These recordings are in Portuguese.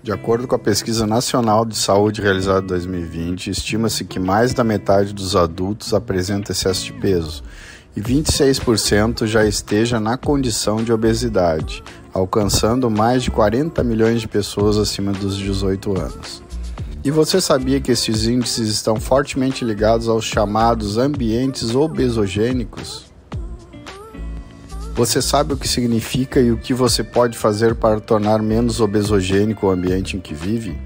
De acordo com a Pesquisa Nacional de Saúde realizada em 2020, estima-se que mais da metade dos adultos apresenta excesso de peso e 26% já esteja na condição de obesidade, alcançando mais de 40 milhões de pessoas acima dos 18 anos. E você sabia que esses índices estão fortemente ligados aos chamados ambientes obesogênicos? Você sabe o que significa e o que você pode fazer para tornar menos obesogênico o ambiente em que vive?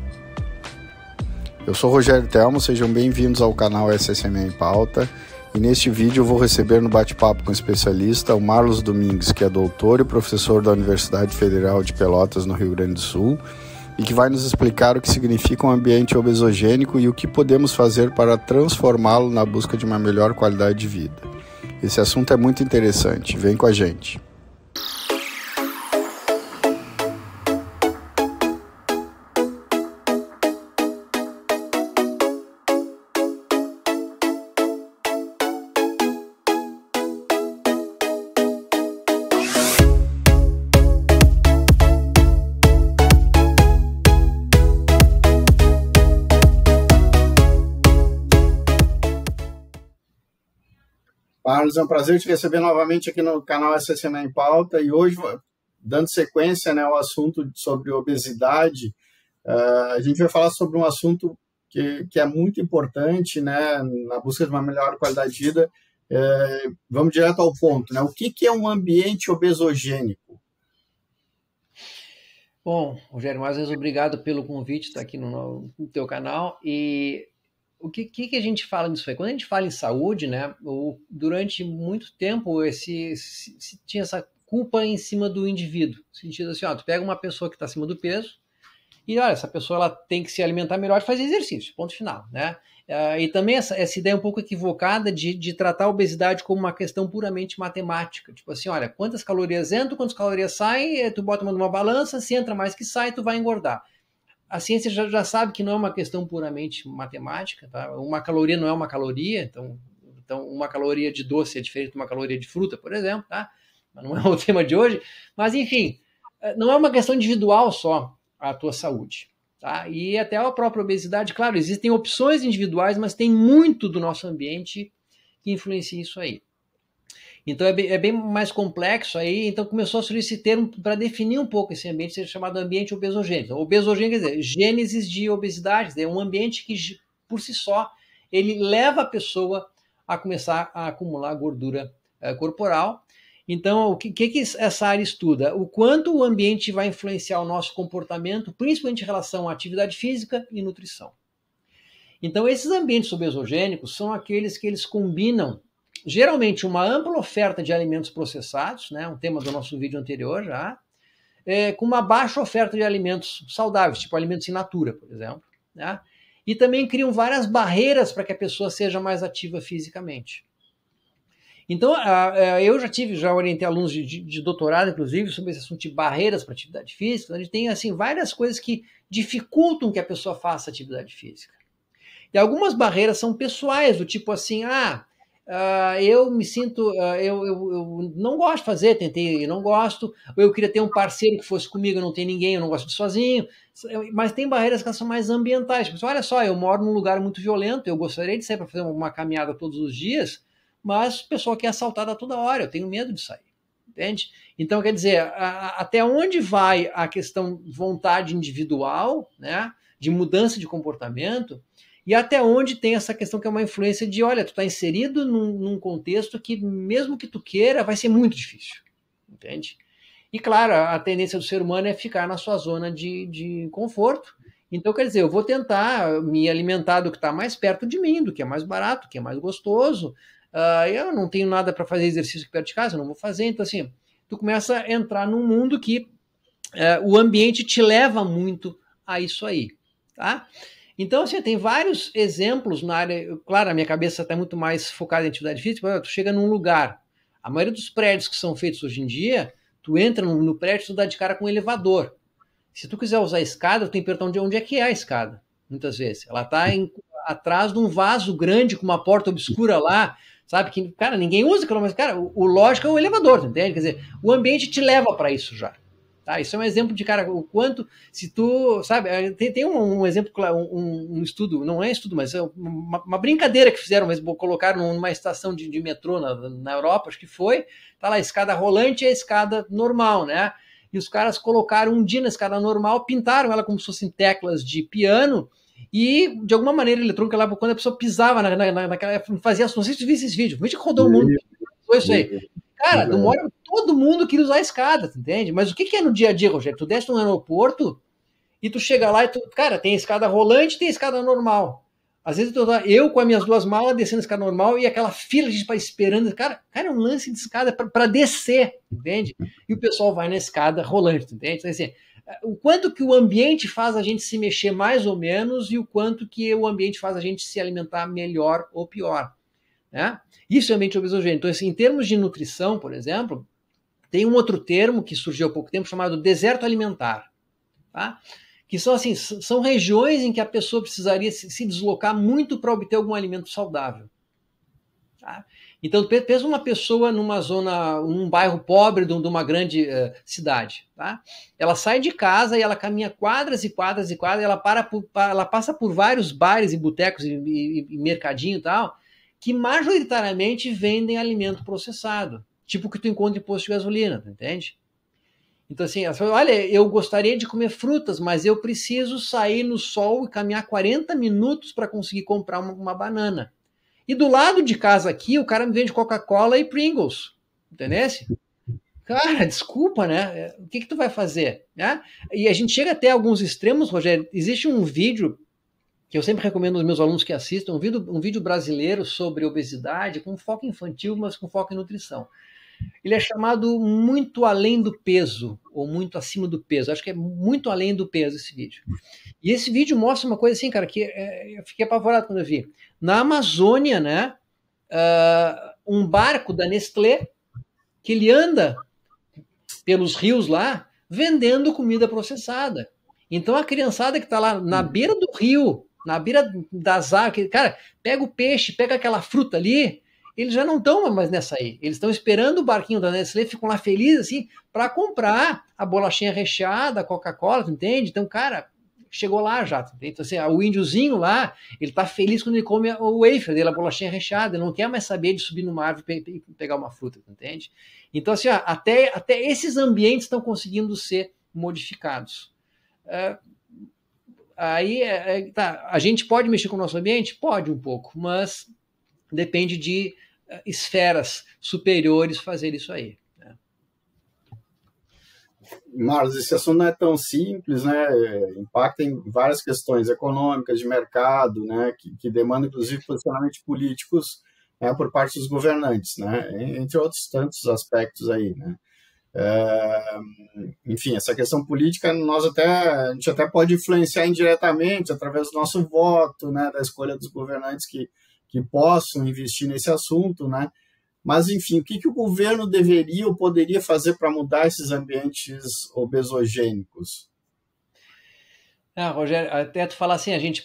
Eu sou Rogério Telmo, sejam bem-vindos ao canal SSMA em Pauta, e neste vídeo eu vou receber no bate-papo com o especialista o Marlos Domingues, que é doutor e professor da Universidade Federal de Pelotas, no Rio Grande do Sul, e que vai nos explicar o que significa um ambiente obesogênico e o que podemos fazer para transformá-lo na busca de uma melhor qualidade de vida. Esse assunto é muito interessante, vem com a gente. Marlos, é um prazer te receber novamente aqui no canal SSMA em Pauta, e hoje, dando sequência, né, ao assunto sobre obesidade, a gente vai falar sobre um assunto que é muito importante, né, na busca de uma melhor qualidade de vida. Vamos direto ao ponto, né? O que é um ambiente obesogênico? Bom, Rogério, mais uma vez obrigado pelo convite, estar aqui no teu canal. E o que a gente fala nisso aí? Quando a gente fala em saúde, né, durante muito tempo se tinha essa culpa em cima do indivíduo. No sentido assim, tu pega uma pessoa que está acima do peso e, olha, essa pessoa ela tem que se alimentar melhor e fazer exercício, ponto final, né? E também essa ideia um pouco equivocada de tratar a obesidade como uma questão puramente matemática. Tipo assim, olha, quantas calorias entram, quantas calorias saem, tu bota numa balança, se entra mais que sai, tu vai engordar. A ciência já sabe que não é uma questão puramente matemática, tá? Uma caloria não é uma caloria, então uma caloria de doce é diferente de uma caloria de fruta, por exemplo, tá? Mas não é o tema de hoje. Mas, enfim, não é uma questão individual só a tua saúde, tá? E até a própria obesidade, claro, existem opções individuais, mas tem muito do nosso ambiente que influencia isso aí. Então é bem mais complexo aí, então começou a surgir esse termo para definir um pouco esse ambiente, ser chamado ambiente obesogênico. Então, obesogênico quer dizer gênesis de obesidade, é um ambiente que, por si só, ele leva a pessoa a começar a acumular gordura corporal. Então, o que essa área estuda? O quanto o ambiente vai influenciar o nosso comportamento, principalmente em relação à atividade física e nutrição. Então, esses ambientes obesogênicos são aqueles que eles combinam geralmente uma ampla oferta de alimentos processados, né, um tema do nosso vídeo anterior já, com uma baixa oferta de alimentos saudáveis, tipo alimentos in natura, por exemplo, né, e também criam várias barreiras para que a pessoa seja mais ativa fisicamente. Então, eu já orientei alunos de doutorado, inclusive, sobre esse assunto de barreiras para atividade física. A gente tem assim, várias coisas que dificultam que a pessoa faça atividade física. E algumas barreiras são pessoais, do tipo assim, eu me sinto, eu não gosto de fazer, tentei e não gosto, ou eu queria ter um parceiro que fosse comigo, não tem ninguém, eu não gosto de sozinho, mas tem barreiras que são mais ambientais. Tipo, olha só, eu moro num lugar muito violento, eu gostaria de sair para fazer uma caminhada todos os dias, mas o pessoal quer assaltar a toda hora, eu tenho medo de sair, entende? Então, quer dizer, até onde vai a questão de vontade individual, né, de mudança de comportamento, e até onde tem essa questão que é uma influência de, olha, tu está inserido num contexto que, mesmo que tu queira, vai ser muito difícil, entende? E, claro, a tendência do ser humano é ficar na sua zona de conforto. Então, quer dizer, eu vou tentar me alimentar do que está mais perto de mim, do que é mais barato, do que é mais gostoso. Eu não tenho nada para fazer exercício aqui perto de casa, eu não vou fazer. Então, assim, tu começa a entrar num mundo que o ambiente te leva muito a isso aí, tá? Então, assim, tem vários exemplos na área. Claro, a minha cabeça está muito mais focada em atividade física. Tu chega num lugar, a maioria dos prédios que são feitos hoje em dia, tu entra no prédio, tu dá de cara com um elevador. Se tu quiser usar a escada, tu tem que perguntar onde é que é a escada, muitas vezes. Ela está atrás de um vaso grande com uma porta obscura lá, sabe? Que, cara, ninguém usa aquilo, mas, cara, o lógico é o elevador, entende? Quer dizer, o ambiente te leva para isso já. Tá? Isso é um exemplo de, cara, o quanto, se tu, sabe, tem um exemplo, um estudo, não é estudo, mas é uma brincadeira que fizeram, mas colocaram numa estação de metrô na Europa, acho que foi, tá lá a escada rolante e a escada normal, né? E os caras colocaram um dia na escada normal, pintaram ela como se fossem teclas de piano, e de alguma maneira eletrônica lá, quando a pessoa pisava naquela, fazia, não sei se tu viu esses vídeos, vídeo que rodou o mundo, foi isso aí. Cara, todo mundo queria usar a escada, entende? Mas o que é no dia a dia, Rogério? Tu desce no aeroporto e tu chega lá e tu, cara, tem escada rolante e tem escada normal. Às vezes eu com as minhas 2 malas descendo a escada normal e aquela fila de gente esperando. Cara, é um lance de escada para descer, entende? E o pessoal vai na escada rolante, entende? Então, assim, o quanto que o ambiente faz a gente se mexer mais ou menos e o quanto que o ambiente faz a gente se alimentar melhor ou pior, né? Isso é ambiente obesogênico. Então, assim, em termos de nutrição, por exemplo, tem um outro termo que surgiu há pouco tempo chamado deserto alimentar, tá? Que são assim, são regiões em que a pessoa precisaria se deslocar muito para obter algum alimento saudável. Tá? Então, pensa uma pessoa numa zona, num bairro pobre de uma grande cidade. Tá? Ela sai de casa e ela caminha quadras e quadras e quadras, ela passa por vários bares e botecos e mercadinho e tal, que majoritariamente vendem alimento processado, tipo o que tu encontra em posto de gasolina, entende? Então, assim, ela fala, olha, eu gostaria de comer frutas, mas eu preciso sair no sol e caminhar 40 minutos para conseguir comprar uma banana. E do lado de casa aqui, o cara me vende Coca-Cola e Pringles, entendeu? Cara, desculpa, né? O que tu vai fazer? Né? E a gente chega até alguns extremos, Rogério. Existe um vídeo que eu sempre recomendo aos meus alunos que assistam, um vídeo brasileiro sobre obesidade, com foco infantil, mas com foco em nutrição. Ele é chamado Muito Além do Peso, ou Muito Acima do Peso. Acho que é Muito Além do Peso esse vídeo. E esse vídeo mostra uma coisa assim, cara, que eu fiquei apavorado quando eu vi. Na Amazônia, né, um barco da Nestlé, que ele anda pelos rios lá, vendendo comida processada. Então a criançada que está lá na beira do rio, na beira das águas, cara, pega o peixe, pega aquela fruta ali, eles já não estão mais nessa aí. Eles estão esperando o barquinho da Nestlé, ficam lá felizes assim, para comprar a bolachinha recheada, a Coca-Cola, entende? Então, cara, chegou lá já. Então, assim, o índiozinho lá, ele tá feliz quando ele come o wafer dele, a bolachinha recheada, ele não quer mais saber de subir numa árvore e pegar uma fruta, entende? Então, assim, até esses ambientes estão conseguindo ser modificados. Tá, a gente pode mexer com o nosso ambiente? Pode um pouco, mas depende de esferas superiores fazer isso aí. Né? Marlos, esse assunto não é tão simples, né? Impacta em várias questões econômicas, de mercado, né? Que demandam, inclusive, posicionamentos políticos, né? Por parte dos governantes, né? Entre outros tantos aspectos aí, né? Enfim, essa questão política a gente até pode influenciar indiretamente através do nosso voto, né? Da escolha dos governantes que possam investir nesse assunto, né? Mas, enfim, o que o governo deveria ou poderia fazer para mudar esses ambientes obesogênicos? Rogério, até tu falar assim, a gente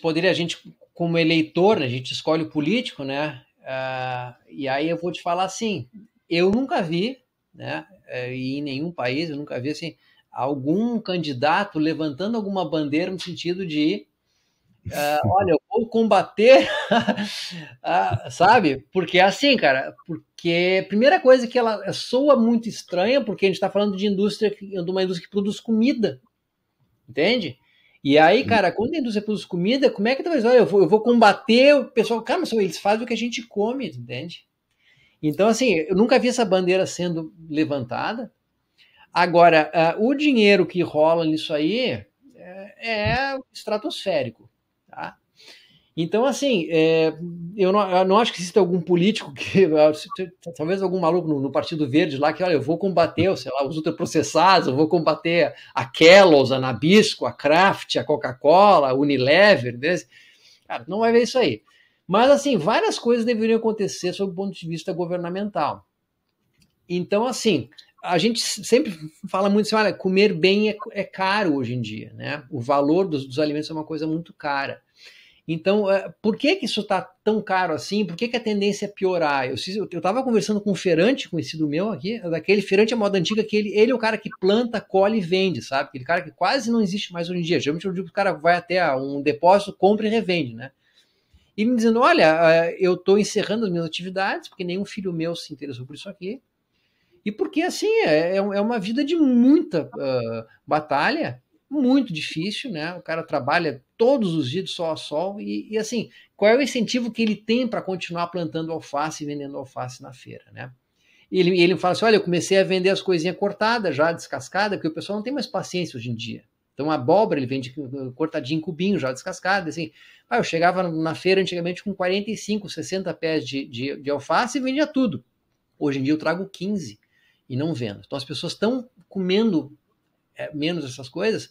como eleitor, né, a gente escolhe o político, né? E aí eu vou te falar assim, eu nunca vi, né? E em nenhum país eu nunca vi assim, algum candidato levantando alguma bandeira no sentido de olha, eu vou combater, sabe? Porque é assim, cara, porque a primeira coisa que ela soa muito estranha, porque a gente está falando de uma indústria que produz comida, entende? E aí, cara, quando a indústria produz comida, como é que tu vai dizer, olha, eu vou combater o pessoal? Cara, mas eles fazem o que a gente come, entende? Então, assim, eu nunca vi essa bandeira sendo levantada. Agora, o dinheiro que rola nisso aí é estratosférico. Tá? Então, assim, eu não acho que exista algum político talvez algum maluco no Partido Verde lá que, olha, eu vou combater, sei lá, os ultraprocessados, eu vou combater a Kellogg's, a Nabisco, a Kraft, a Coca-Cola, a Unilever, entendeu? Cara, não vai ver isso aí. Mas, assim, várias coisas deveriam acontecer sob o ponto de vista governamental. Então, assim, a gente sempre fala muito assim, olha, comer bem é caro hoje em dia, né? O valor dos alimentos é uma coisa muito cara. Então, por que isso está tão caro assim? Por que a tendência é piorar? Eu estava conversando com um feirante conhecido meu aqui, daquele feirante à moda antiga, que ele é o cara que planta, colhe e vende, sabe? Aquele cara que quase não existe mais hoje em dia. Geralmente eu digo que o cara vai até um depósito, compra e revende, né? E me dizendo, olha, eu estou encerrando as minhas atividades, porque nenhum filho meu se interessou por isso aqui. E porque, assim, é uma vida de muita batalha, muito difícil, né? O cara trabalha todos os dias de sol a sol e assim, qual é o incentivo que ele tem para continuar plantando alface e vendendo alface na feira, né? E ele fala assim, olha, eu comecei a vender as coisinhas cortadas, já descascadas, porque o pessoal não tem mais paciência hoje em dia. Então a abóbora ele vende cortadinho em cubinho, já descascada, assim. Eu chegava na feira antigamente com 45, 60 pés de alface e vendia tudo. Hoje em dia eu trago 15 e não vendo. Então as pessoas estão comendo menos essas coisas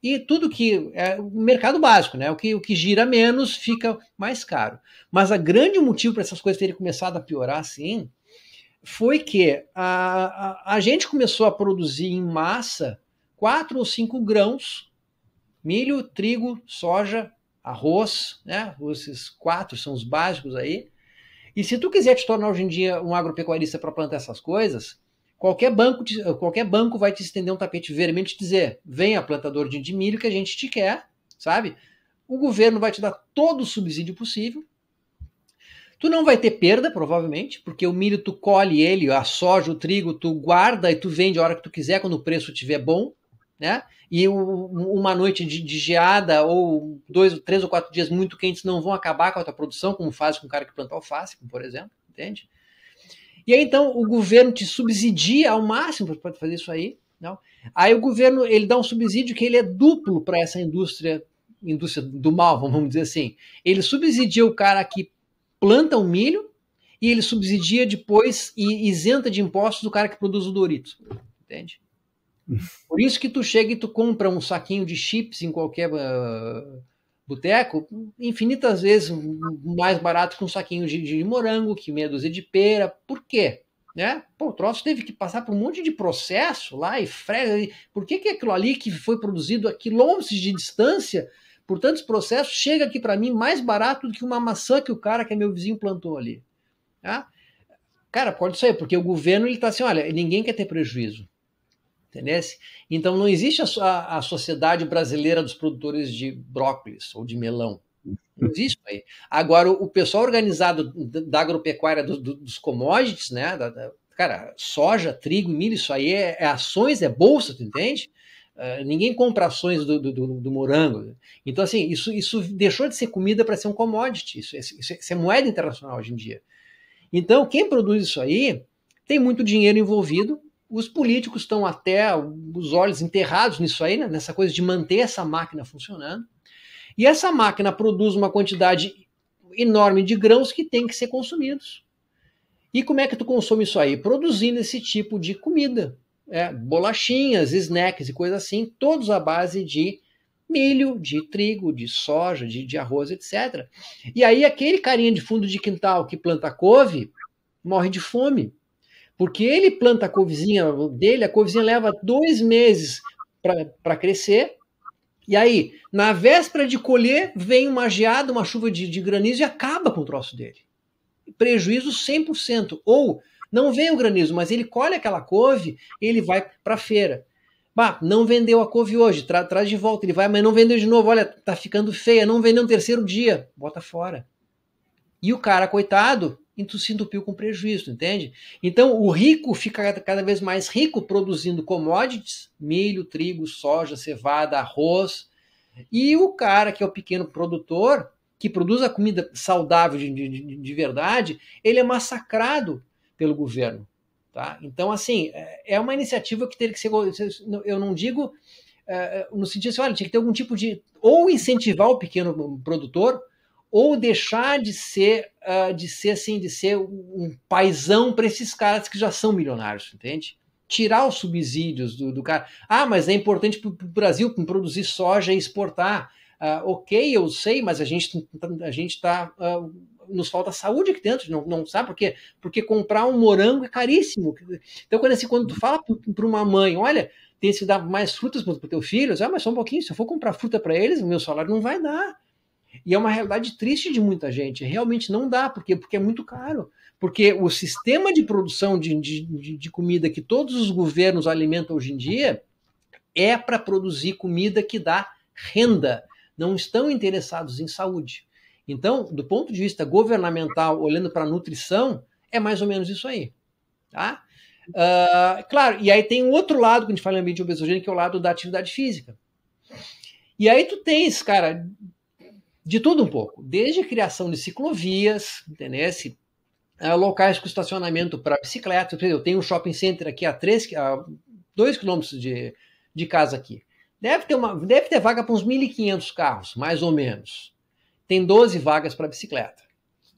e tudo que é o mercado básico, né? O que gira menos fica mais caro. Mas o grande motivo para essas coisas terem começado a piorar assim foi que a gente começou a produzir em massa 4 ou 5 grãos: milho, trigo, soja, arroz, né? Esses 4 são os básicos aí. E se tu quiser te tornar hoje em dia um agropecuarista para plantar essas coisas, qualquer banco vai te estender um tapete vermelho e te dizer, venha plantador de milho que a gente te quer, sabe? O governo vai te dar todo o subsídio possível. Tu não vai ter perda, provavelmente, porque o milho tu colhe ele, a soja, o trigo, tu guarda e tu vende a hora que tu quiser, quando o preço estiver bom, né? E uma noite de geada ou 2, 3 ou 4 dias muito quentes não vão acabar com a tua produção, como faz com o cara que planta alface, por exemplo, entende? E aí, então, o governo te subsidia ao máximo para fazer isso aí. Não? Aí o governo ele dá um subsídio que ele é duplo para essa indústria do mal, vamos dizer assim. Ele subsidia o cara que planta o milho e ele subsidia depois e isenta de impostos o cara que produz o Doritos. Entende? Por isso que tu chega e tu compra um saquinho de chips em qualquer boteco, infinitas vezes mais barato que um saquinho de morango, que meia dúzia de pera. Por quê? Né? Pô, o troço teve que passar por um monte de processo lá e frega. Por que aquilo ali que foi produzido a quilômetros de distância, por tantos processos, chega aqui para mim mais barato do que uma maçã que o cara que é meu vizinho plantou ali? Tá? Cara, pode ser, porque o governo ele tá assim, olha, ninguém quer ter prejuízo. Entendeu? Então não existe a sociedade brasileira dos produtores de brócolis ou de melão. Não existe aí. Agora, o pessoal organizado da agropecuária dos commodities, né? Cara, soja, trigo, milho, isso aí é ações, é bolsa, tu entende? Ninguém compra ações do morango. Então, assim, isso deixou de ser comida para ser um commodity. Isso é moeda internacional hoje em dia. Então, quem produz isso aí tem muito dinheiro envolvido. Os políticos estão até os olhos enterrados nisso aí, né? Nessa coisa de manter essa máquina funcionando. E essa máquina produz uma quantidade enorme de grãos que tem que ser consumidos. E como é que tu consome isso aí? Produzindo esse tipo de comida. Bolachinhas, snacks e coisa assim, todos à base de milho, de trigo, de soja, de arroz, etc. E aí aquele carinha de fundo de quintal que planta couve morre de fome. Porque ele planta a couvezinha dele, a couvezinha leva 2 meses para crescer, e aí, na véspera de colher, vem uma geada, uma chuva de granizo e acaba com o troço dele. Prejuízo 100%. Ou não vem o granizo, mas ele colhe aquela couve e ele vai para a feira. Bah, não vendeu a couve hoje, traz de volta, ele vai, mas não vendeu de novo, olha, tá ficando feia, não vendeu no terceiro dia, bota fora. E o cara, coitado, se entupiu com prejuízo, entende? Então, o rico fica cada vez mais rico produzindo commodities, milho, trigo, soja, cevada, arroz. E o cara, que é o pequeno produtor, que produz a comida saudável de verdade, ele é massacrado pelo governo. Tá? Então, assim, é uma iniciativa que teria que ser... Eu não digo no sentido assim, olha, tinha que ter algum tipo de... Ou incentivar o pequeno produtor, ou deixar de ser um paizão para esses caras que já são milionários, entende? Tirar os subsídios do cara. Ah, mas é importante para o Brasil produzir soja e exportar. Ok, eu sei, mas a gente está... nos falta saúde aqui dentro, não sabe por quê? Porque comprar um morango é caríssimo. Então, quando tu fala para uma mãe, olha, tem que dar mais frutas para o teu filho, mas só um pouquinho, se eu for comprar fruta para eles, o meu salário não vai dar. E é uma realidade triste de muita gente. Realmente não dá, porque é muito caro. Porque o sistema de produção de comida que todos os governos alimentam hoje em dia é para produzir comida que dá renda. Não estão interessados em saúde. Então, do ponto de vista governamental, olhando para a nutrição, é mais ou menos isso aí. Tá? Claro, e aí tem um outro lado que a gente fala em ambiente obesogênico, que é o lado da atividade física. E aí tu tens, cara, de tudo um pouco. Desde a criação de ciclovias, entendeu? Locais com estacionamento para bicicleta. Eu tenho um shopping center aqui a 2 quilômetros de casa aqui. Deve ter vaga para uns 1.500 carros, mais ou menos. Tem 12 vagas para bicicleta.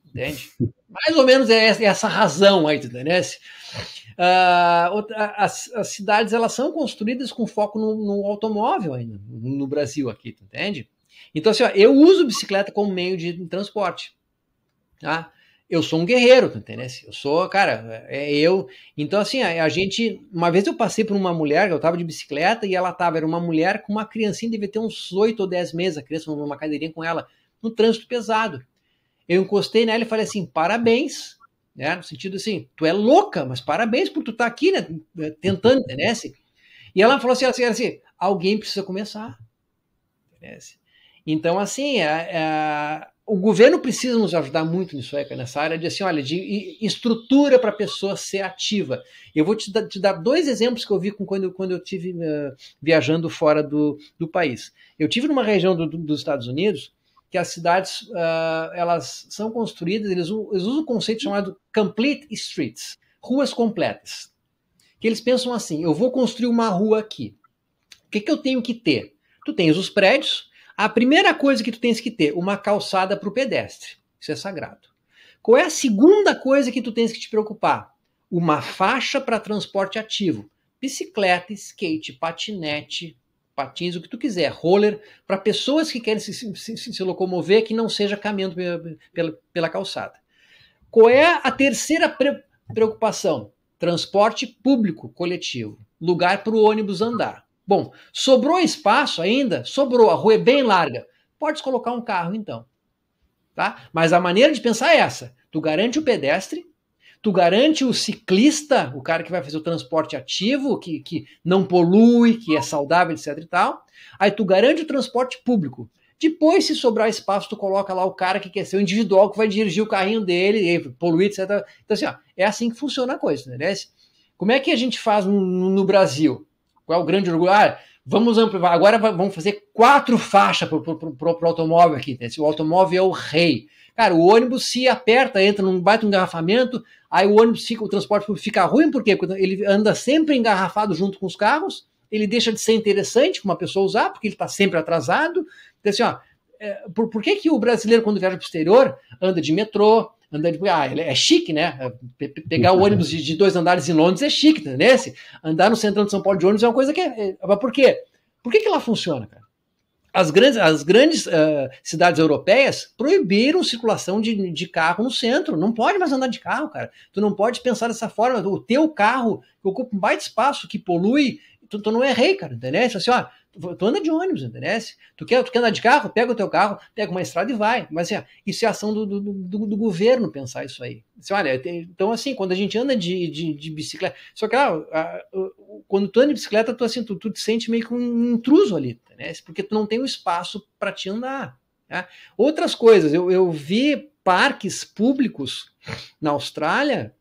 Entende? Mais ou menos é essa razão aí, entendeu? As cidades, elas são construídas com foco no automóvel ainda, no Brasil aqui, entende? Então, assim, ó, eu uso bicicleta como meio de transporte. Tá? Eu sou um guerreiro, entendeu? Eu sou, cara, Então, assim, a gente... Uma vez eu passei por uma mulher, eu tava de bicicleta, e era uma mulher com uma criancinha, devia ter uns 8 ou 10 meses, a criança numa cadeirinha com ela, no trânsito pesado. Eu encostei nela e falei assim, parabéns, né? No sentido assim, tu é louca, mas parabéns por tu estar aqui, né? Tentando, entendeu? E ela falou assim, alguém precisa começar. Entendeu? Então, assim, o governo precisa nos ajudar muito nisso aí, nessa área de, assim, olha, de estrutura para a pessoa ser ativa. Eu vou te dar 2 exemplos que eu vi quando eu estive viajando fora do país. Eu estive numa região dos Estados Unidos que as cidades, elas são construídas, eles usam um conceito chamado complete streets, ruas completas. Que eles pensam assim, eu vou construir uma rua aqui. O que eu tenho que ter? Tu tens os prédios. A primeira coisa que tu tens que ter, uma calçada para o pedestre. Isso é sagrado. Qual é a segunda coisa que tu tens que te preocupar? Uma faixa para transporte ativo. Bicicleta, skate, patinete, patins, o que tu quiser. Roller, para pessoas que querem se locomover, que não seja caminhando pela calçada. Qual é a terceira preocupação? Transporte público coletivo. Lugar para o ônibus andar. Bom, sobrou espaço ainda? Sobrou, a rua é bem larga. Podes colocar um carro, então. Tá? Mas a maneira de pensar é essa. Tu garante o pedestre, tu garante o ciclista, o cara que vai fazer o transporte ativo, que não polui, que é saudável, etc e tal. Aí tu garante o transporte público. Depois, se sobrar espaço, tu coloca lá o cara que quer ser o individual, que vai dirigir o carrinho dele, poluir, etc. Então, assim, ó, é assim que funciona a coisa, entendeu? Como é que a gente faz no Brasil? Qual é o grande orgulho? Vamos ampliar, agora vamos fazer 4 faixas para o automóvel aqui. Né? O automóvel é o rei. Cara, o ônibus se aperta, entra num baita engarrafamento, aí o ônibus o transporte público fica ruim, por quê? Porque ele anda sempre engarrafado junto com os carros, ele deixa de ser interessante para uma pessoa usar, porque ele está sempre atrasado. Então, assim, ó, por que o brasileiro, quando viaja para o exterior, anda de metrô, ele é chique, né? Pegar o ônibus de 2 andares em Londres é chique, né? Andar no centrão de São Paulo de ônibus é uma coisa que... Mas por quê? Por que lá funciona, cara? As grandes cidades europeias proibiram circulação de carro no centro. Não pode mais andar de carro, cara. Tu não pode pensar dessa forma. O teu carro, que ocupa um baita espaço, que polui, tu não é rei, cara, entendeu? Assim, ó, tu anda de ônibus, entendeu? Tu quer andar de carro? Pega o teu carro, pega uma estrada e vai. Mas assim, isso é ação do governo pensar isso aí. Assim, olha, então assim, quando a gente anda de bicicleta... Só que, quando tu anda de bicicleta, tu te sente meio que um intruso ali, entendeu? Porque tu não tem o espaço para te andar. Tá? Outras coisas, eu vi parques públicos na Austrália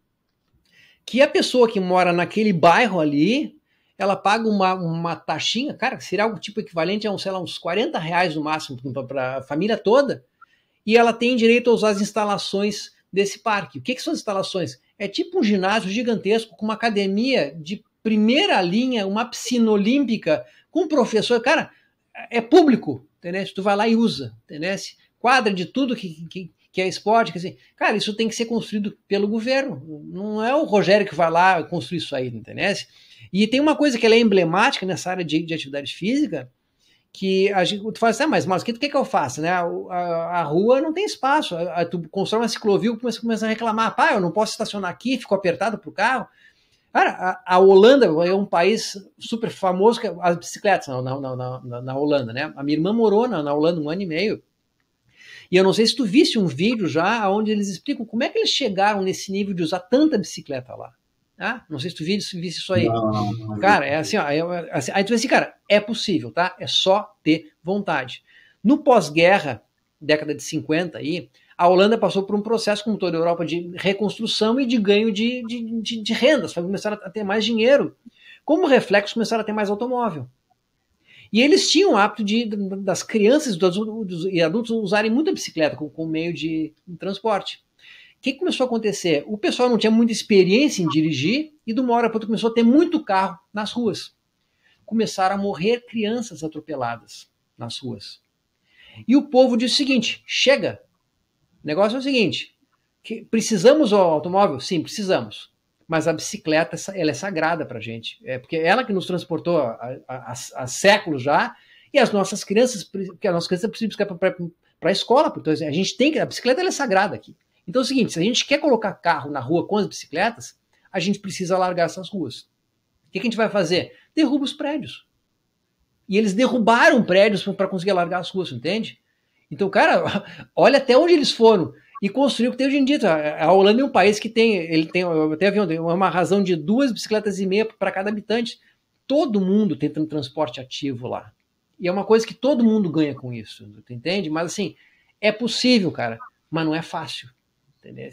que a pessoa que mora naquele bairro ali, ela paga uma taxinha, cara, que seria algo tipo equivalente a uns 40 reais no máximo para a família toda, e ela tem direito a usar as instalações desse parque. O que são as instalações? É tipo um ginásio gigantesco com uma academia de primeira linha, uma piscina olímpica, com professor, cara, é público, entendeu? Tu vai lá e usa, entendeu? Quadra de tudo que é esporte, quer dizer, cara, isso tem que ser construído pelo governo, não é o Rogério que vai lá construir isso aí, entendeu? E tem uma coisa que ela é emblemática nessa área de atividade física, que a gente, tu fala assim, mas o que eu faço? Né? A rua não tem espaço, tu constrói uma ciclovia e começa a reclamar, eu não posso estacionar aqui, ficou apertado pro carro. Cara, a Holanda é um país super famoso, que as bicicletas na Holanda, né? A minha irmã morou na Holanda 1 ano e meio, E eu não sei se tu viste um vídeo já onde eles explicam como é que eles chegaram nesse nível de usar tanta bicicleta lá. Ah, não sei se tu viste isso aí. Não, Cara, é assim, ó, aí tu vê assim, cara, é possível, tá? É só ter vontade. No pós-guerra, década de 50 aí, a Holanda passou por um processo, como toda a Europa, de reconstrução e de ganho de rendas, começaram a ter mais dinheiro. Como reflexo, começaram a ter mais automóvel. E eles tinham o hábito das crianças e adultos usarem muita bicicleta como meio de transporte. O que começou a acontecer? O pessoal não tinha muita experiência em dirigir e de uma hora para outra começou a ter muito carro nas ruas. Começaram a morrer crianças atropeladas nas ruas. E o povo disse o seguinte, chega, o negócio é o seguinte, precisamos do automóvel? Sim, precisamos. Mas a bicicleta, ela é sagrada para a gente. Porque é ela que nos transportou há séculos já, e as nossas crianças, porque as nossas crianças precisam para a escola, então a gente tem que, a bicicleta ela é sagrada aqui. Então é o seguinte, se a gente quer colocar carro na rua com as bicicletas, a gente precisa largar essas ruas. O que a gente vai fazer? Derruba os prédios. E eles derrubaram prédios para conseguir largar as ruas, entende? Então, cara, olha até onde eles foram e construiu o que tem hoje em dia. A Holanda é um país que tem uma razão de 2,5 bicicletas para cada habitante. Todo mundo tem transporte ativo lá. E é uma coisa que todo mundo ganha com isso, entende? Mas assim, é possível, cara, mas não é fácil, entendeu?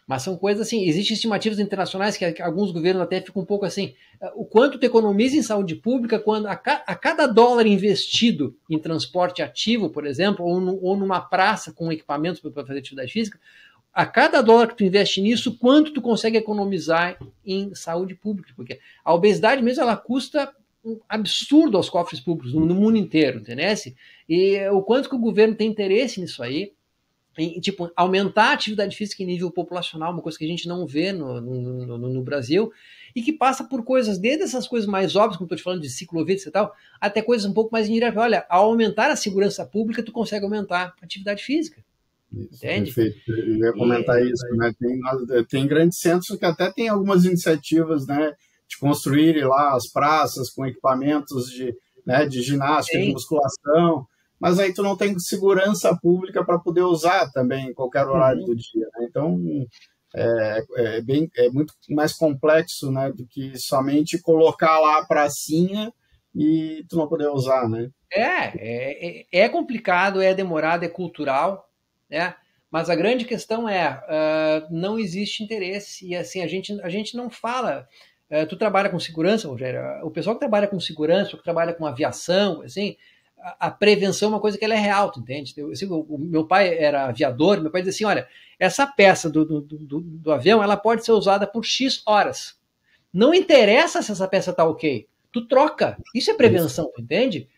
Mas são coisas assim, existem estimativas internacionais que alguns governos até ficam um pouco assim, o quanto tu economiza em saúde pública quando a cada dólar investido em transporte ativo, por exemplo, ou numa praça com equipamentos para fazer atividade física, a cada dólar que tu investe nisso, quanto tu consegue economizar em saúde pública, porque a obesidade mesmo, ela custa um absurdo aos cofres públicos no mundo inteiro, entendeu? E o quanto que o governo tem interesse nisso aí, tipo, aumentar a atividade física em nível populacional, uma coisa que a gente não vê no Brasil, e que passa por coisas, desde essas coisas mais óbvias, como estou te falando de ciclovias e tal, até coisas um pouco mais indiretas. Olha, ao aumentar a segurança pública, tu consegue aumentar a atividade física. Isso, entende? perfeito. Eu ia comentar isso, né? Tem grandes centros que até tem algumas iniciativas, né, de construírem lá as praças com equipamentos de ginástica, de musculação, mas aí tu não tem segurança pública para poder usar também em qualquer horário do dia, né? Então é muito mais complexo, né, do que somente colocar lá a pracinha e tu não poder usar, né? É complicado, é demorado, é cultural, né? Mas a grande questão não existe interesse, e assim, a gente não fala. Tu trabalha com segurança, Rogério? O pessoal que trabalha com segurança, que trabalha com aviação, assim, a prevenção é uma coisa que ela é real, tu entende? O meu pai era aviador, meu pai dizia assim, olha, essa peça do avião, ela pode ser usada por X horas. Não interessa se essa peça tá ok, tu troca. Isso é prevenção, tu entende?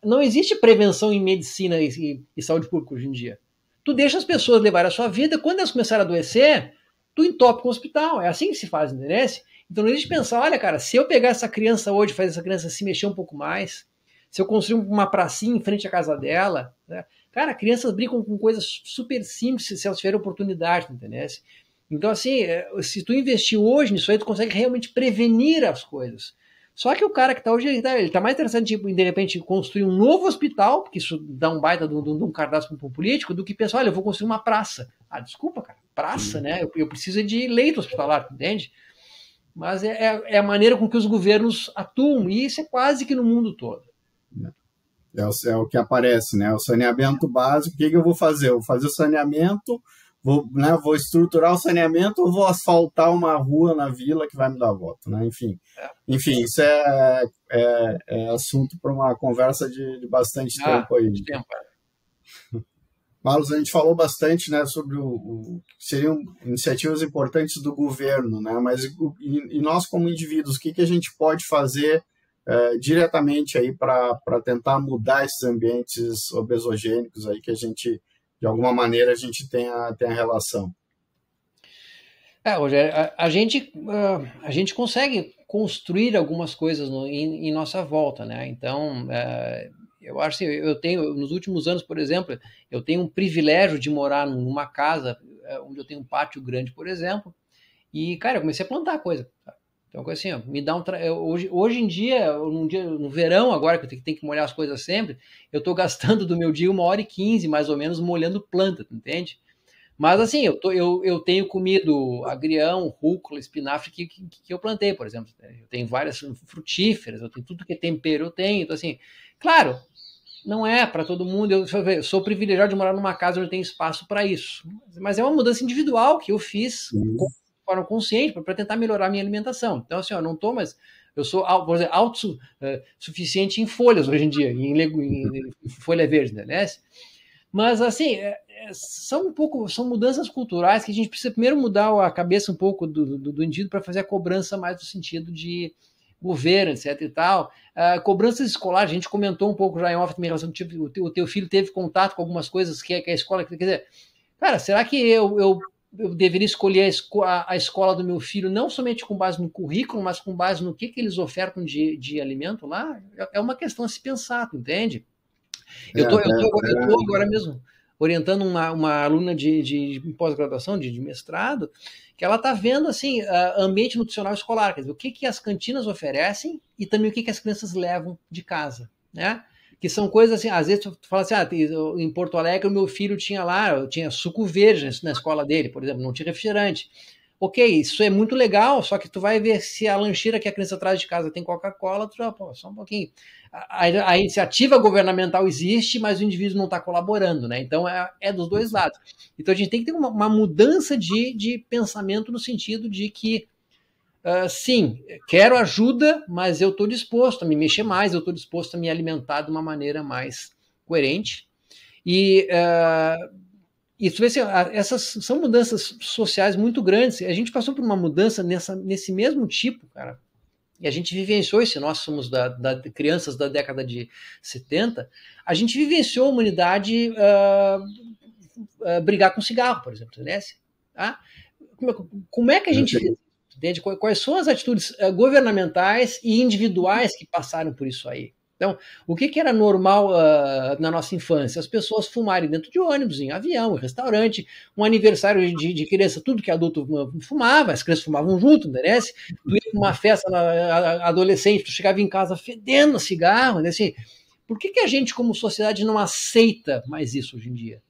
Não existe prevenção em medicina e saúde pública hoje em dia. Tu deixa as pessoas levarem a sua vida, quando elas começarem a adoecer, tu entope com o hospital. É assim que se faz, entendeu? Então não existe pensar, olha, cara, se eu pegar essa criança hoje, fazer essa criança se mexer um pouco mais, se eu construir uma pracinha em frente à casa dela, né? Cara, crianças brincam com coisas super simples se elas tiverem oportunidade, entendeu? Então, assim, se tu investir hoje nisso aí, tu consegue realmente prevenir as coisas. Só que o cara que está hoje, ele tá mais interessado em, de repente, construir um novo hospital, porque isso dá um baita de um cadastro para um político, do que pensar, olha, eu vou construir uma praça. Desculpa, cara, praça, né? Eu preciso de leito hospitalar, entende? Mas é a maneira com que os governos atuam, e isso é quase que no mundo todo. É o que aparece, né? O saneamento básico, o que eu vou fazer? Eu vou fazer o saneamento, vou estruturar o saneamento ou vou asfaltar uma rua na vila que vai me dar voto, né? Enfim, isso é assunto para uma conversa de bastante tempo aí. Marlos, a gente falou bastante, né, sobre o que seriam iniciativas importantes do governo, né? Mas e nós como indivíduos, o que a gente pode fazer diretamente aí para tentar mudar esses ambientes obesogênicos aí que a gente, de alguma maneira, a gente tenha relação? Rogério, a gente consegue construir algumas coisas em nossa volta, né? Então, eu acho que eu tenho, nos últimos anos, por exemplo, eu tenho um privilégio de morar numa casa onde eu tenho um pátio grande, por exemplo, e, cara, eu comecei a plantar coisa. Então, assim, ó, me dá hoje em dia, no verão, agora que eu tenho que molhar as coisas sempre, eu estou gastando do meu dia 1h15, mais ou menos, molhando planta, entende? Mas, assim, eu tenho comido agrião, rúcula, espinafre que eu plantei, por exemplo. Eu tenho várias frutíferas, eu tenho tudo que é tempero, eu tenho. Então, assim, claro, não é para todo mundo. Eu sou privilegiado de morar numa casa onde tem espaço para isso. Mas é uma mudança individual que eu fiz de forma consciente para tentar melhorar a minha alimentação. Então, assim, eu não estou mais. Eu sou, por exemplo, autossuficiente em folhas hoje em dia, em folha verde, né? Mas, assim, são mudanças culturais que a gente precisa primeiro mudar a cabeça um pouco do indivíduo para fazer a cobrança mais no sentido de governo, etc e tal. Cobranças escolares, a gente comentou um pouco já em off também em relação ao o teu filho teve contato com algumas coisas que a escola... Quer dizer, cara, será que eu deveria escolher a escola do meu filho não somente com base no currículo, mas com base no que eles ofertam de alimento lá? É uma questão a se pensar, tu entende? Eu tô agora mesmo orientando uma aluna de pós-graduação, de mestrado, que ela está vendo assim, ambiente nutricional escolar, quer dizer, o que as cantinas oferecem e também o que as crianças levam de casa, né? Que são coisas assim, às vezes tu fala assim, em Porto Alegre o meu filho tinha suco verde na escola dele, por exemplo, não tinha refrigerante. Ok, isso é muito legal, só que tu vai ver se a lancheira que a criança traz de casa tem Coca-Cola, tu já, pô, só um pouquinho. A iniciativa governamental existe, mas o indivíduo não está colaborando, né? Então é dos dois lados. Então a gente tem que ter uma mudança de pensamento no sentido de que, sim, quero ajuda, mas eu estou disposto a me mexer mais, eu estou disposto a me alimentar de uma maneira mais coerente. E tu vê assim, essas são mudanças sociais muito grandes. A gente passou por uma mudança nesse mesmo tipo, cara. E a gente vivenciou isso, nós somos crianças da década de 70, a gente vivenciou a humanidade brigar com cigarro, por exemplo, conhece? Tá? Como é que a gente entende? Quais são as atitudes governamentais e individuais que passaram por isso aí? Então, o que era normal na nossa infância? As pessoas fumarem dentro de ônibus, em avião, em restaurante, um aniversário de criança, tudo que adulto fumava, as crianças fumavam junto, né? Tu ia para uma festa adolescente, tu chegava em casa fedendo cigarro, né? Assim, por que a gente, como sociedade, não aceita mais isso hoje em dia?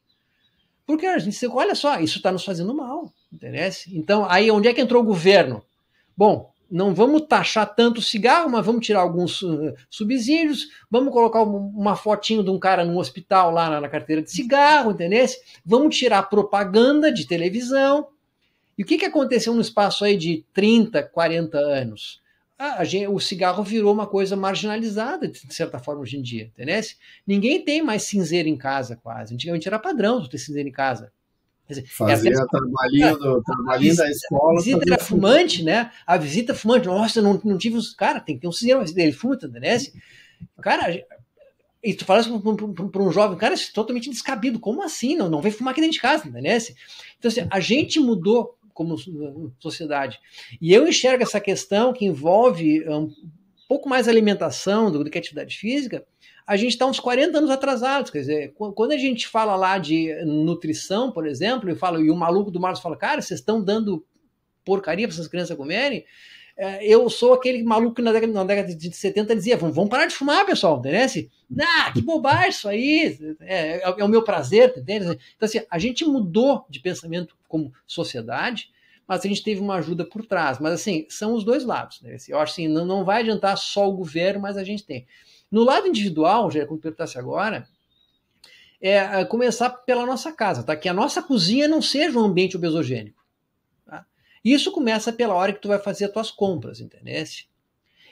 Porque a gente olha só, isso está nos fazendo mal, entendeu? Então, aí onde é que entrou o governo? Bom, não vamos taxar tanto o cigarro, mas vamos tirar alguns subsídios, vamos colocar uma fotinho de um cara num hospital lá na carteira de cigarro, entendeu? Vamos tirar propaganda de televisão. E o que aconteceu no espaço aí de 30, 40 anos? O cigarro virou uma coisa marginalizada, de certa forma, hoje em dia, entendeu? Ninguém tem mais cinzeiro em casa, quase. Antigamente era padrão ter cinzeiro em casa. Fazia trabalhinho da escola. A visita era fumante, né? A visita fumante, nossa, não tive uns. Cara, tem que ter um cinzeiro, mas ele fuma, né? Cara, e tu fala isso para um jovem, cara, isso é totalmente descabido. Como assim? Não vem fumar aqui dentro de casa, né? Então, assim, a gente mudou como sociedade. E eu enxergo essa questão que envolve um pouco mais alimentação do que atividade física. A gente está uns 40 anos atrasados, quer dizer, quando a gente fala lá de nutrição, por exemplo, e o maluco do Marcos fala, cara, vocês estão dando porcaria para essas crianças comerem, eu sou aquele maluco que na década de 70 dizia, vamos parar de fumar, pessoal, entendeu? Que bobagem isso aí, é o meu prazer, entendeu? Então, assim, a gente mudou de pensamento como sociedade, mas a gente teve uma ajuda por trás, mas assim, são os dois lados, né? Eu acho assim, não vai adiantar só o governo, mas a gente tem. No lado individual, já como perguntasse agora, é começar pela nossa casa, tá? Que a nossa cozinha não seja um ambiente obesogênico. Tá? Isso começa pela hora que tu vai fazer as tuas compras, entendeu?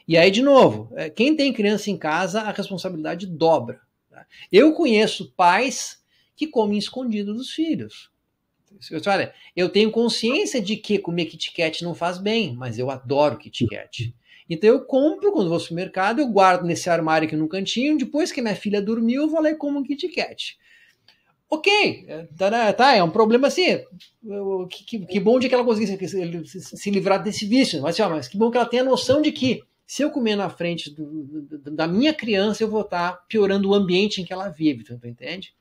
E aí, de novo, quem tem criança em casa, a responsabilidade dobra. Tá? Eu conheço pais que comem escondido dos filhos. Olha, eu tenho consciência de que comer Kit Kat não faz bem, mas eu adoro Kit Kat. Então eu compro, quando vou ao supermercado, eu guardo nesse armário aqui no cantinho, depois que minha filha dormiu, eu vou lá e como um Kit Kat. Ok, tá, é um problema assim, que bom de que ela conseguisse se livrar desse vício, mas que bom que ela tenha a noção de que se eu comer na frente da minha criança, eu vou estar piorando o ambiente em que ela vive, tu entende?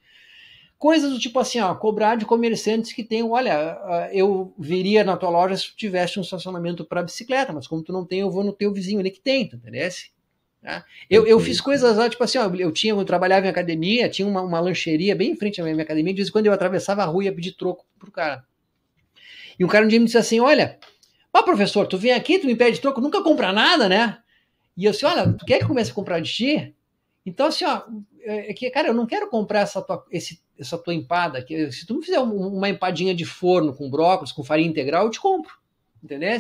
Coisas do tipo assim, ó, cobrar de comerciantes que tem, olha, eu viria na tua loja se tu tivesse um estacionamento para bicicleta, mas como tu não tem, eu vou no teu vizinho ali que tem, tu entendeu? Tá? Eu fiz coisas lá, tipo assim, ó, eu trabalhava em academia, tinha uma lancheria bem em frente à minha academia, de vez em quando eu atravessava a rua e ia pedir troco pro cara. E um cara um dia me disse assim, olha, professor, tu vem aqui, tu me pede troco, nunca compra nada, né? E eu assim, olha, tu quer que eu comece a comprar de ti? Então, assim, ó, cara, eu não quero comprar essa tua empada. Se tu me fizer uma empadinha de forno com brócolis, com farinha integral, eu te compro. Entendeu?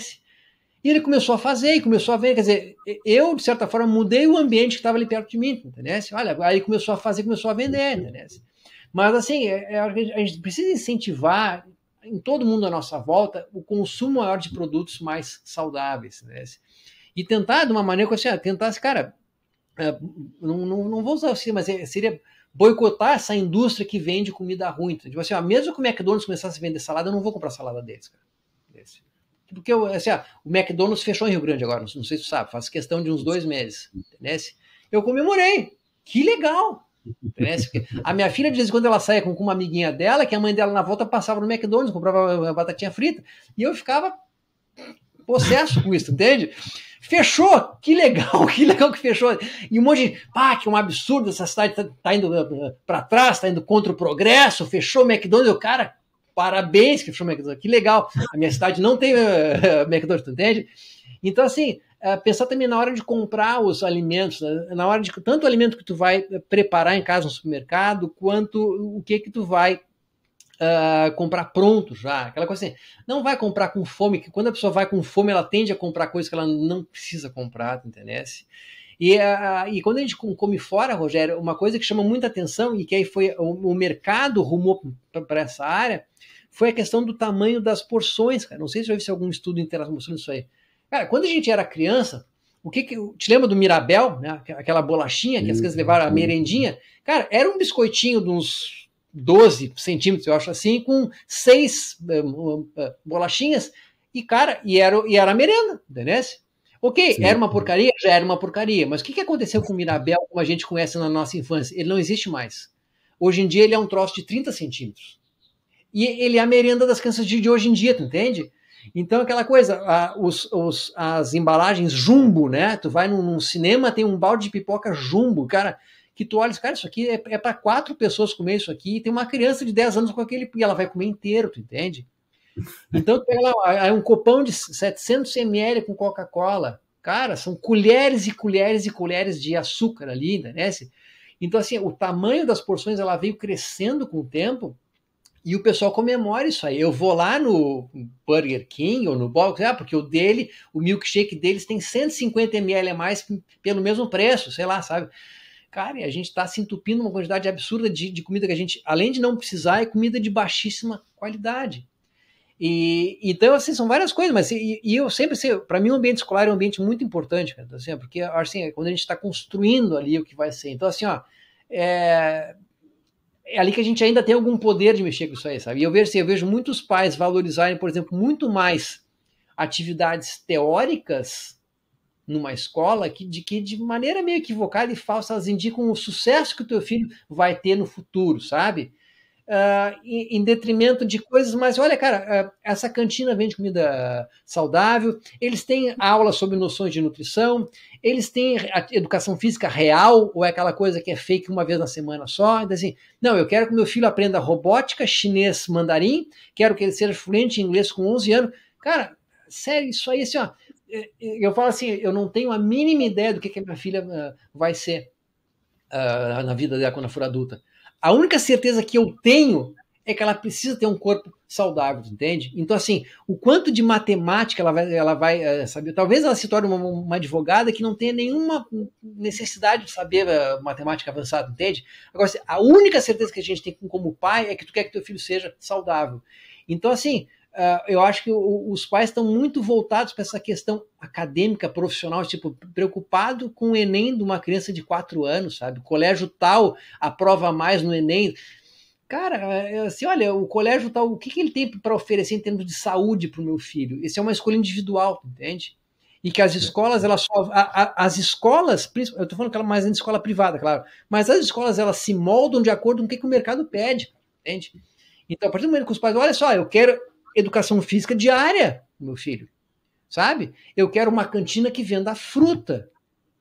E ele começou a fazer, e começou a ver, quer dizer, eu, de certa forma, mudei o ambiente que estava ali perto de mim, entendeu? Olha, aí começou a fazer, começou a vender, entendeu? Mas, assim, a gente precisa incentivar em todo mundo à nossa volta o consumo maior de produtos mais saudáveis, né? E tentar, de uma maneira, assim, tentar, cara, não vou usar assim, mas seria boicotar essa indústria que vende comida ruim. Então, tipo assim, mesmo que o McDonald's começasse a vender salada, eu não vou comprar salada deles, cara. Porque assim, o McDonald's fechou em Rio Grande agora, não sei se tu sabe, faz questão de uns 2 meses. Entendeu? Eu comemorei. Que legal! A minha filha, de vez em quando, ela saia com uma amiguinha dela, que a mãe dela na volta passava no McDonald's, comprava uma batatinha frita, e eu ficava possesso com isso, entende? Fechou! Que legal que fechou. E um monte de, que um absurdo, essa cidade tá indo para trás, tá indo contra o progresso, fechou o McDonald's. Eu, cara, parabéns que fechou o McDonald's, que legal. A minha cidade não tem McDonald's, entende? Então, assim, pensar também na hora de comprar os alimentos, na hora de tanto o alimento que tu vai preparar em casa no supermercado, quanto o que tu vai comprar pronto já, aquela coisa assim, não vai comprar com fome, que quando a pessoa vai com fome, ela tende a comprar coisas que ela não precisa comprar, entendeu? E quando a gente come fora, Rogério, uma coisa que chama muita atenção e que aí foi o mercado rumou para essa área, foi a questão do tamanho das porções, cara. Não sei se já viu algum estudo internacional mostrando isso aí. Cara, quando a gente era criança, te lembra do Mirabel, né? Aquela bolachinha que as crianças levaram, a merendinha? Cara, era um biscoitinho de uns 12 centímetros, eu acho assim, com 6 bolachinhas, e, cara, e era a merenda, entendeu? Ok, sim, era uma porcaria? Já era uma porcaria, mas o que aconteceu com o Mirabel, como a gente conhece na nossa infância? Ele não existe mais. Hoje em dia ele é um troço de 30 centímetros. E ele é a merenda das crianças de hoje em dia, tu entende? Então, aquela coisa, as embalagens Jumbo, né? Tu vai num cinema, tem um balde de pipoca Jumbo, cara, que tu olha, cara, isso aqui é para 4 pessoas comer isso aqui, e tem uma criança de 10 anos com aquele, e ela vai comer inteiro, tu entende? Então, tu pega lá um copão de 700 ml com Coca-Cola, cara, são colheres e colheres e colheres de açúcar ali, né? Então, assim, o tamanho das porções, ela veio crescendo com o tempo, e o pessoal comemora isso aí. Eu vou lá no Burger King ou no Box, porque o milkshake deles tem 150 ml a mais pelo mesmo preço, sei lá, sabe? Cara, e a gente está se entupindo uma quantidade absurda de comida que a gente, além de não precisar, é comida de baixíssima qualidade. Então, assim, são várias coisas, mas eu sempre sei, para mim o ambiente escolar é um ambiente muito importante, cara, assim, porque assim, quando a gente está construindo ali o que vai ser. Então, assim, é ali que a gente ainda tem algum poder de mexer com isso aí, sabe? E eu vejo muitos pais valorizarem, por exemplo, muito mais atividades teóricas numa escola que de maneira meio equivocada e falsa, elas indicam o sucesso que o teu filho vai ter no futuro, sabe? Em detrimento de coisas, mas olha, cara, essa cantina vende comida saudável, eles têm aula sobre noções de nutrição, eles têm educação física real, ou é aquela coisa que é fake uma vez na semana só, então, assim, não, eu quero que meu filho aprenda robótica, chinês, mandarim, quero que ele seja fluente em inglês com 11 anos, cara, sério, isso aí, assim, eu falo assim, eu não tenho a mínima ideia do que a minha filha vai ser na vida dela quando for adulta. A única certeza que eu tenho é que ela precisa ter um corpo saudável, entende? Então, assim, o quanto de matemática ela vai saber. Talvez ela se torne uma advogada que não tenha nenhuma necessidade de saber matemática avançada, entende? Agora, assim, a única certeza que a gente tem como pai é que tu quer que teu filho seja saudável. Então, assim, eu acho que os pais estão muito voltados para essa questão acadêmica, profissional, tipo, preocupado com o Enem de uma criança de 4 anos, sabe? O colégio tal aprova mais no Enem. Cara, assim, olha, o colégio tal, o que ele tem para oferecer em termos de saúde para o meu filho? Isso é uma escolha individual, entende? E que as escolas, as escolas, eu tô falando que ela mais em escola privada, claro, mas as escolas, elas se moldam de acordo com o que o mercado pede. entende? Então, a partir do momento que os pais, olha só, eu quero educação física diária, meu filho, sabe? Eu quero uma cantina que venda fruta,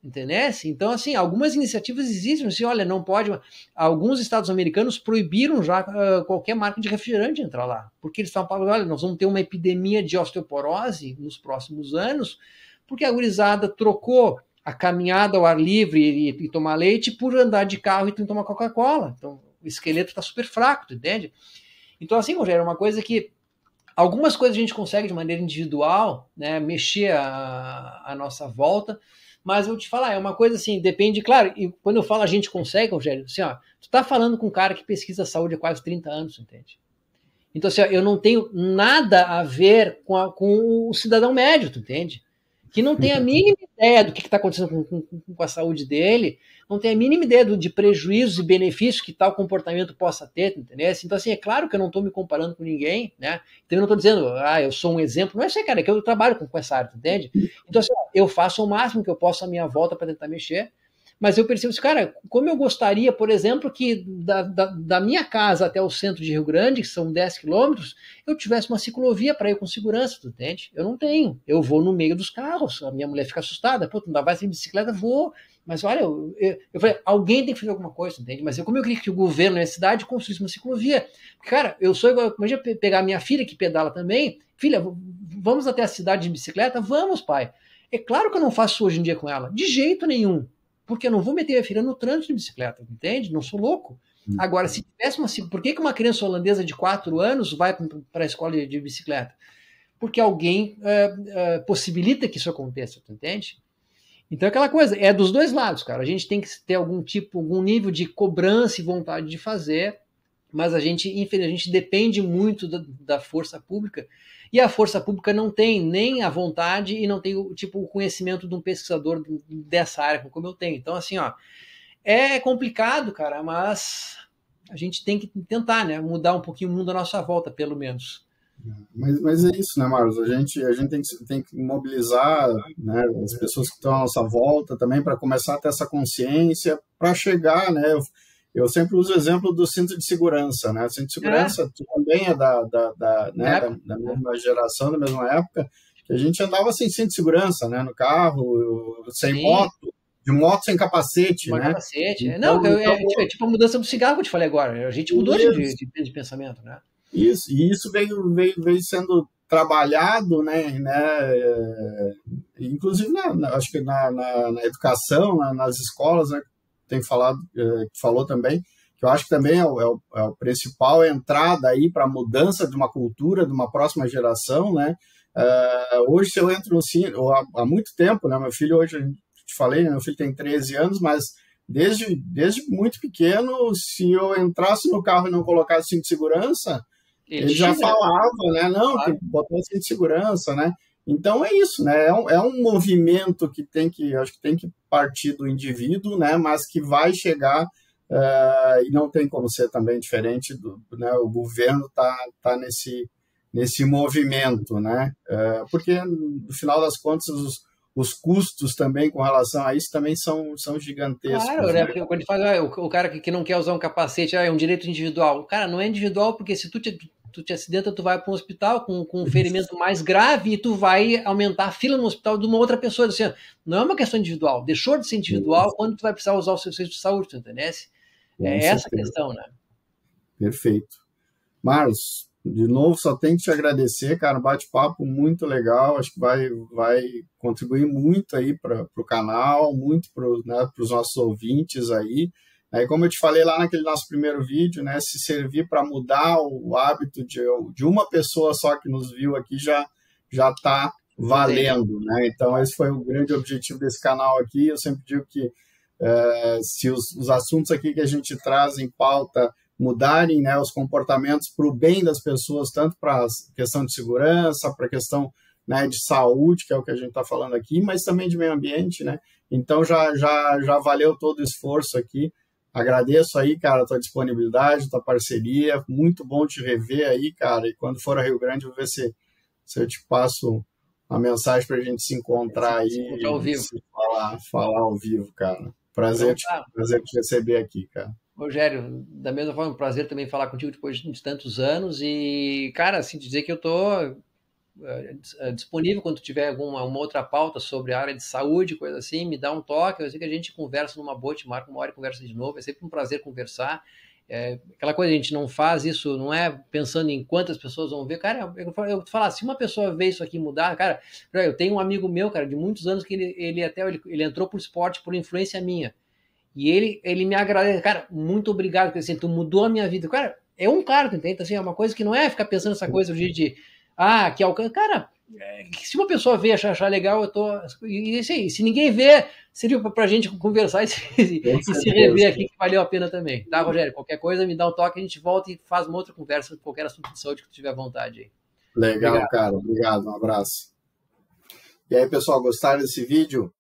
entendeu? Então, assim, algumas iniciativas existem, assim, olha, não pode... Alguns estados americanos proibiram já qualquer marca de refrigerante entrar lá, porque eles estavam falando, olha, nós vamos ter uma epidemia de osteoporose nos próximos anos, porque a gurizada trocou a caminhada ao ar livre e tomar leite por andar de carro e tomar Coca-Cola. Então, o esqueleto está super fraco, entende? Então, assim, Rogério, é uma coisa que algumas coisas a gente consegue de maneira individual, né, mexer a nossa volta, mas eu vou te falar, é uma coisa assim, depende, claro, e quando eu falo a gente consegue, Rogério, assim, ó, tu tá falando com um cara que pesquisa saúde há quase 30 anos, entende? Então, assim, ó, eu não tenho nada a ver com o cidadão médio, tu entende? Que não tem a mínima ideia do que está acontecendo com a saúde dele, não tem a mínima ideia de prejuízos e benefícios que tal comportamento possa ter, entendeu? Então, assim, é claro que eu não estou me comparando com ninguém, né? Então, eu não estou dizendo, eu sou um exemplo, não é isso aí, cara, é que eu trabalho com essa área, entende? Então, assim, eu faço o máximo que eu posso à minha volta para tentar mexer, mas eu percebo assim, cara, como eu gostaria, por exemplo, que da minha casa até o centro de Rio Grande, que são 10 quilômetros, eu tivesse uma ciclovia para ir com segurança, tu entende? Eu não tenho. Eu vou no meio dos carros, a minha mulher fica assustada, pô, tu não vai sem bicicleta, vou. Mas olha, eu falei, alguém tem que fazer alguma coisa, entende? Mas como eu queria que o governo e a cidade construísse uma ciclovia? Cara, eu sou igual, imagina pegar minha filha que pedala também, filha, vamos até a cidade de bicicleta? Vamos, pai. É claro que eu não faço hoje em dia com ela, de jeito nenhum. Porque eu não vou meter minha filha no trânsito de bicicleta, entende? Não sou louco. Agora, se tivesse por que uma criança holandesa de 4 anos vai para a escola de bicicleta? Porque alguém possibilita que isso aconteça, entende? Então é aquela coisa, é dos dois lados, cara. A gente tem que ter algum nível de cobrança e vontade de fazer, mas a gente, infelizmente, depende muito da força pública, e a força pública não tem nem a vontade e não tem o conhecimento de um pesquisador dessa área como eu tenho. Então, assim, ó, é complicado, cara, mas a gente tem que tentar, né, mudar um pouquinho o mundo à nossa volta, pelo menos. Mas é isso, né, Marcos? A gente tem que mobilizar, né, as pessoas que estão à nossa volta também para começar a ter essa consciência, para chegar, né? Eu sempre uso o exemplo do cinto de segurança, né? O cinto de segurança também é da mesma geração, da mesma época, que a gente andava sem cinto de segurança, né? No carro, sem moto, de moto sem capacete, né? Capacete. Então, é tipo a mudança do cigarro que eu te falei agora. A gente mudou de pensamento, né? Isso, e isso veio sendo trabalhado, né, inclusive acho que na educação, nas escolas, né, falou também, que eu acho que também é o principal entrada aí para a mudança de uma cultura, de uma próxima geração, né. Hoje, se eu entro no cinto, há muito tempo, né, meu filho hoje, te falei, né, meu filho tem 13 anos, mas desde muito pequeno, se eu entrasse no carro e não colocasse cinto de segurança, ele já falava, né? Não, tem que botar cinto de segurança, né? Então é isso, né? É um movimento que acho que tem que partir do indivíduo, né? Mas que vai chegar e não tem como ser também diferente né? O governo tá nesse movimento, né? Porque no final das contas os custos também com relação a isso também são gigantescos. Claro, né? Porque quando fala o cara que não quer usar um capacete, é um direito individual. Cara, não é individual, porque se tu te acidenta, tu vai para um hospital com um ferimento mais grave e tu vai aumentar a fila no hospital de uma outra pessoa. Assim, não é uma questão individual. Deixou de ser individual quando tu vai precisar usar o seu serviço de saúde, tu entendeu? É essa a questão, né? Perfeito. Marcos, de novo, só tenho que te agradecer, cara, um bate-papo muito legal, acho que vai contribuir muito aí para o canal, muito para os nossos ouvintes aí. Aí, como eu te falei lá naquele nosso primeiro vídeo, né, se servir para mudar o hábito de uma pessoa só que nos viu aqui, já está valendo, né? Então, esse foi o grande objetivo desse canal aqui. Eu sempre digo que se os assuntos aqui que a gente traz em pauta mudarem, né, os comportamentos para o bem das pessoas, tanto para a questão de segurança, para a questão, né, de saúde, que é o que a gente está falando aqui, mas também de meio ambiente, né? Então já valeu todo o esforço aqui. Agradeço aí, cara, a tua disponibilidade, a tua parceria, muito bom te rever aí, cara, e quando for a Rio Grande, eu vou ver se eu te passo uma mensagem para a gente se encontrar aí ao vivo. falar ao vivo, cara. Prazer te receber aqui, cara. Rogério, da mesma forma, um prazer também falar contigo depois de tantos anos e, cara, assim, dizer que eu estou disponível quando tiver uma outra pauta sobre a área de saúde, coisa assim, me dá um toque, eu sei que a gente conversa numa boa, te marca uma hora e conversa de novo, é sempre um prazer conversar. Aquela coisa, a gente não faz isso, não é pensando em quantas pessoas vão ver, cara, eu falar, se uma pessoa vê isso aqui mudar, cara, eu tenho um amigo meu, cara, de muitos anos que ele entrou por esporte por influência minha, e ele me agradece, cara, muito obrigado, porque assim, tu mudou a minha vida, cara, é um cara, tu entende? Então, assim, é uma coisa que não é ficar pensando nessa coisa de que alcança, cara, se uma pessoa vê, achar legal, eu tô, e assim, se ninguém vê, seria pra gente conversar e se rever aqui, que valeu a pena também, tá, Rogério? Qualquer coisa, me dá um toque, a gente volta e faz uma outra conversa, qualquer assunto de saúde que tu tiver vontade aí. Legal, obrigado. Cara, obrigado, um abraço. E aí, pessoal, gostaram desse vídeo?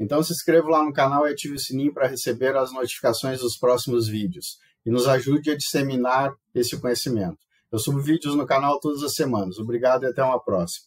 Então se inscreva lá no canal e ative o sininho para receber as notificações dos próximos vídeos. E nos ajude a disseminar esse conhecimento. Eu subo vídeos no canal todas as semanas. Obrigado e até uma próxima.